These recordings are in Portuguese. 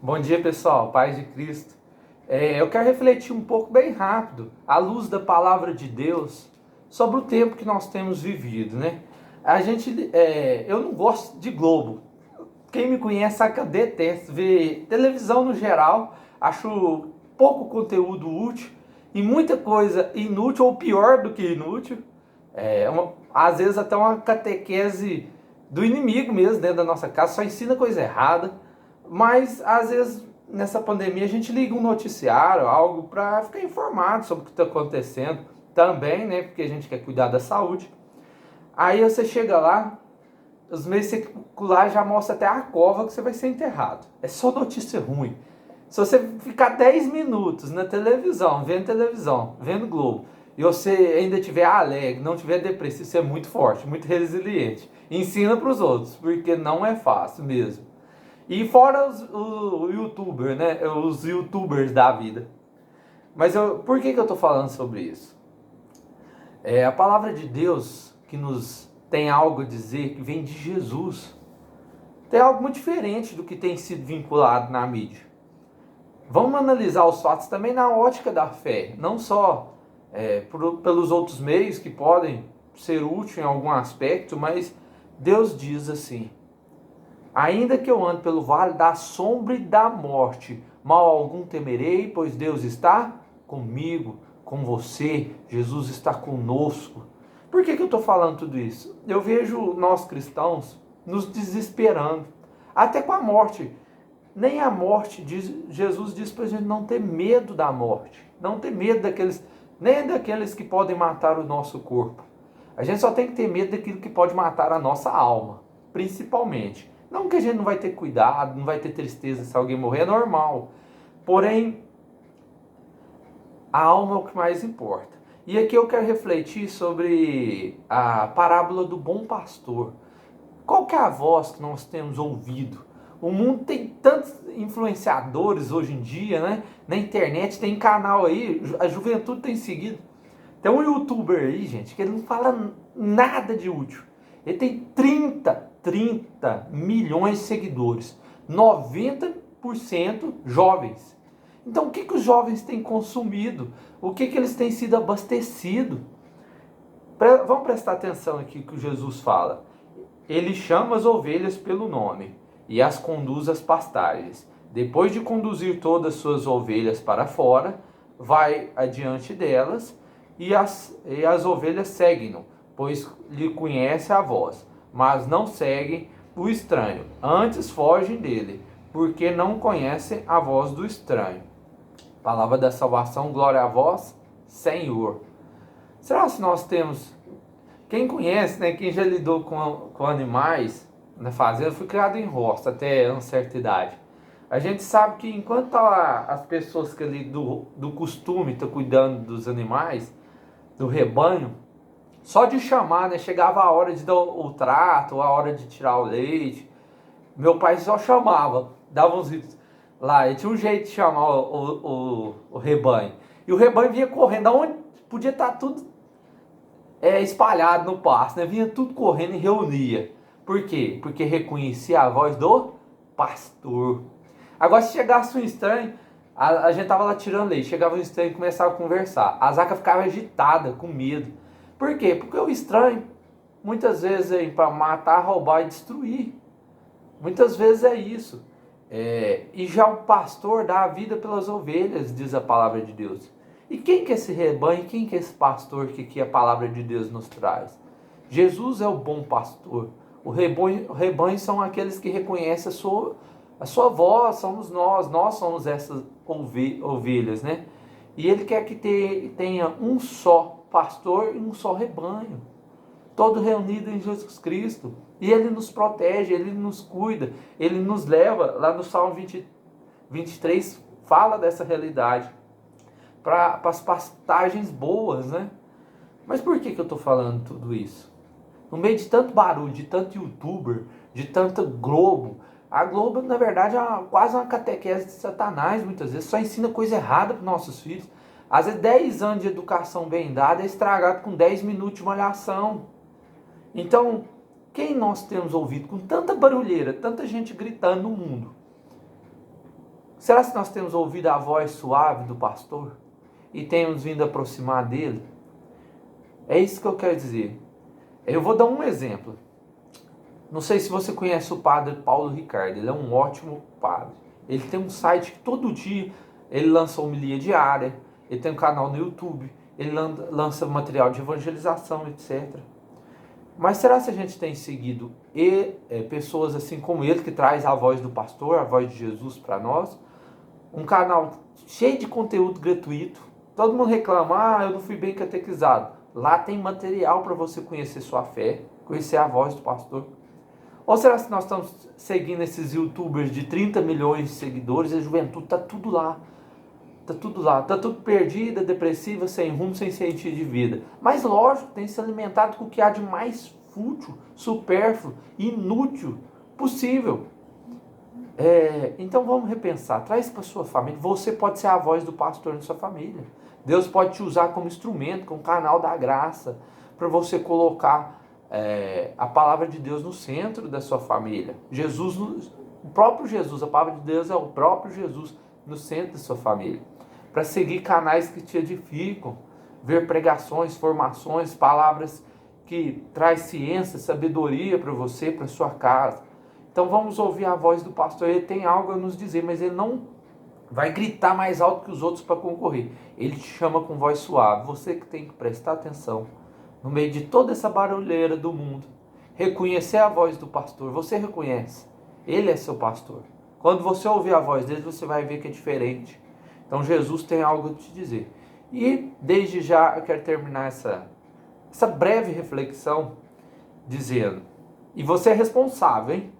Bom dia, pessoal, paz de Cristo. Eu quero refletir um pouco bem rápido, à luz da palavra de Deus, sobre o tempo que nós temos vivido, né? Eu não gosto de Globo. Quem me conhece sabe que eu detesto ver televisão no geral. Acho pouco conteúdo útil e muita coisa inútil ou pior do que inútil. Às vezes até uma catequese do inimigo mesmo dentro da nossa casa, só ensina coisa errada. Mas às vezes nessa pandemia a gente liga um noticiário, algo para ficar informado sobre o que está acontecendo também, né? Porque a gente quer cuidar da saúde. Aí você chega lá, os meios seculares já mostram até a cova que você vai ser enterrado. É só notícia ruim. Se você ficar 10 minutos na televisão, vendo Globo, e você ainda estiver alegre, não estiver depressivo, você é muito forte, muito resiliente. Ensina para os outros, porque não é fácil mesmo. E fora o youtuber, né? Os youtubers da vida. Por que eu estou falando sobre isso? A palavra de Deus que nos tem algo a dizer, que vem de Jesus. Tem algo muito diferente do que tem sido vinculado na mídia. Vamos analisar os fatos também na ótica da fé, não só pelos outros meios que podem ser úteis em algum aspecto, mas Deus diz assim: ainda que eu ande pelo vale da sombra e da morte, mal algum temerei, pois Deus está comigo, com você, Jesus está conosco. Por que eu estou falando tudo isso? Eu vejo nós cristãos nos desesperando, até com a morte. Nem a morte, Jesus diz para a gente não ter medo da morte, não ter medo nem daqueles que podem matar o nosso corpo. A gente só tem que ter medo daquilo que pode matar a nossa alma, principalmente. Não que a gente não vai ter cuidado, não vai ter tristeza se alguém morrer, é normal. Porém, a alma é o que mais importa. E aqui eu quero refletir sobre a parábola do bom pastor. Qual que é a voz que nós temos ouvido? O mundo tem tantos influenciadores hoje em dia, né? Na internet tem canal aí, a juventude tem seguido. Tem um youtuber aí, gente, que ele não fala nada de útil. Ele tem 30 milhões de seguidores. 90% jovens. Então o que os jovens têm consumido? O que eles têm sido abastecidos? Vamos prestar atenção aqui que o Jesus fala. Ele chama as ovelhas pelo nome e as conduz às pastagens. Depois de conduzir todas as suas ovelhas para fora, vai adiante delas e as ovelhas seguem-no, pois lhe conhece a voz, mas não seguem o estranho, antes fogem dele, porque não conhecem a voz do estranho. Palavra da salvação, glória a vós, Senhor. Será que nós temos... Quem conhece, né, quem já lidou com animais na fazenda, foi criado em roça até uma certa idade. A gente sabe que enquanto as pessoas que ali do costume estão cuidando dos animais, do rebanho, só de chamar, né, chegava a hora de dar o trato, a hora de tirar o leite. Meu pai só chamava, dava uns ritos lá, e tinha um jeito de chamar o rebanho. E o rebanho vinha correndo, aonde podia estar tudo espalhado no pasto, né? Vinha tudo correndo e reunia. Por quê? Porque reconhecia a voz do pastor. Agora, se chegasse um estranho, a gente tava lá tirando leite, chegava um estranho e começava a conversar. A Zaca ficava agitada, com medo. Por quê? Porque o estranho, muitas vezes, vem para matar, roubar e destruir. Muitas vezes é isso. E já o pastor dá a vida pelas ovelhas, diz a palavra de Deus. E quem que é esse rebanho? Quem que é esse pastor que a palavra de Deus nos traz? Jesus é o bom pastor. O rebanho são aqueles que reconhecem a sua voz, somos nós somos essas ovelhas, né? E ele quer que tenha um só pastor e um só rebanho, todo reunido em Jesus Cristo. E ele nos protege, ele nos cuida, ele nos leva, lá no Salmo 23, fala dessa realidade, para as pastagens boas, né? Mas por que eu estou falando tudo isso? No meio de tanto barulho, de tanto youtuber, de tanto Globo, a Globo, na verdade, é quase uma catequese de Satanás, muitas vezes, só ensina coisa errada para nossos filhos. Às vezes 10 anos de educação bem dada é estragado com 10 minutos de malhação. Então, quem nós temos ouvido com tanta barulheira, tanta gente gritando no mundo? Será que nós temos ouvido a voz suave do pastor e temos vindo aproximar dele? É isso que eu quero dizer. Eu vou dar um exemplo. Não sei se você conhece o padre Paulo Ricardo, ele é um ótimo padre. Ele tem um site que todo dia ele lança homilia diária, ele tem um canal no YouTube, ele lança material de evangelização, etc. Mas será que a gente tem seguido pessoas assim como ele, que traz a voz do pastor, a voz de Jesus para nós? Um canal cheio de conteúdo gratuito. Todo mundo reclama, eu não fui bem catequizado. Lá tem material para você conhecer sua fé, conhecer a voz do pastor. Ou será que nós estamos seguindo esses youtubers de 30 milhões de seguidores e a juventude está tudo lá? Está tudo lá, está tudo perdida, depressiva, sem rumo, sem sentido de vida. Mas lógico, tem se alimentado com o que há de mais fútil, supérfluo, inútil possível. Então vamos repensar, traz para sua família. Você pode ser a voz do pastor na sua família. Deus pode te usar como instrumento, como canal da graça, para você colocar a palavra de Deus no centro da sua família. O próprio Jesus, a palavra de Deus é o próprio Jesus no centro da sua família. Para seguir canais que te edificam, ver pregações, formações, palavras que traz ciência, sabedoria para você, para sua casa. Então vamos ouvir a voz do pastor. Ele tem algo a nos dizer, mas ele não vai gritar mais alto que os outros para concorrer. Ele te chama com voz suave. Você que tem que prestar atenção no meio de toda essa barulheira do mundo, reconhecer a voz do pastor. Você reconhece, ele é seu pastor. Quando você ouvir a voz dele, você vai ver que é diferente. Então Jesus tem algo a te dizer. E desde já eu quero terminar essa breve reflexão dizendo, e você é responsável, hein,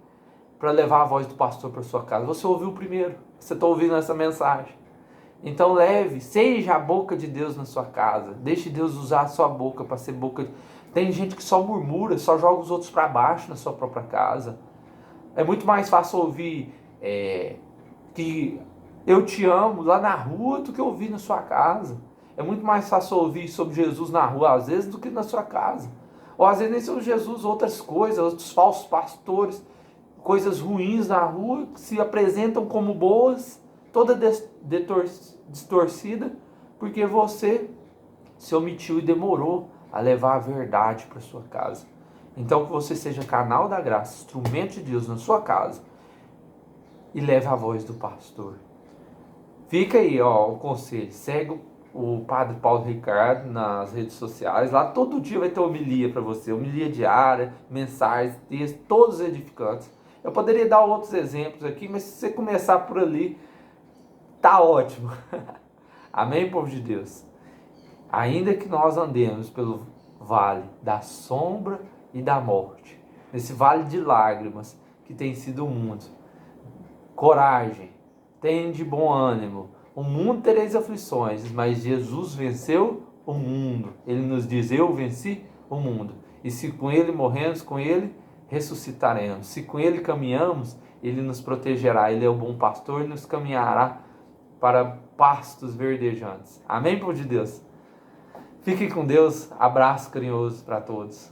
para levar a voz do pastor para sua casa. Você ouviu primeiro, você está ouvindo essa mensagem. Então seja a boca de Deus na sua casa. Deixe Deus usar a sua boca para ser boca. Tem gente que só murmura, só joga os outros para baixo na sua própria casa. É muito mais fácil ouvir que eu te amo lá na rua do que ouvir na sua casa. É muito mais fácil ouvir sobre Jesus na rua às vezes do que na sua casa. Ou às vezes nem sobre Jesus, outras coisas, outros falsos pastores, coisas ruins na rua que se apresentam como boas, toda distorcida, porque você se omitiu e demorou a levar a verdade para sua casa. Então que você seja canal da graça, instrumento de Deus na sua casa e leve a voz do pastor. Fica aí, o conselho. Segue o padre Paulo Ricardo nas redes sociais. Lá todo dia vai ter homilia para você, homilia diária, mensagens, textos, todos edificantes. Eu poderia dar outros exemplos aqui, mas se você começar por ali, tá ótimo. Amém, povo de Deus? Ainda que nós andemos pelo vale da sombra e da morte, nesse vale de lágrimas que tem sido o mundo, coragem, tenha de bom ânimo. O mundo tereis aflições, mas Jesus venceu o mundo. Ele nos diz, eu venci o mundo. E se com ele morremos, com ele ressuscitaremos. Se com ele caminhamos, ele nos protegerá. Ele é o bom pastor e nos caminhará para pastos verdejantes. Amém, povo de Deus? Fique com Deus. Abraço carinhoso para todos.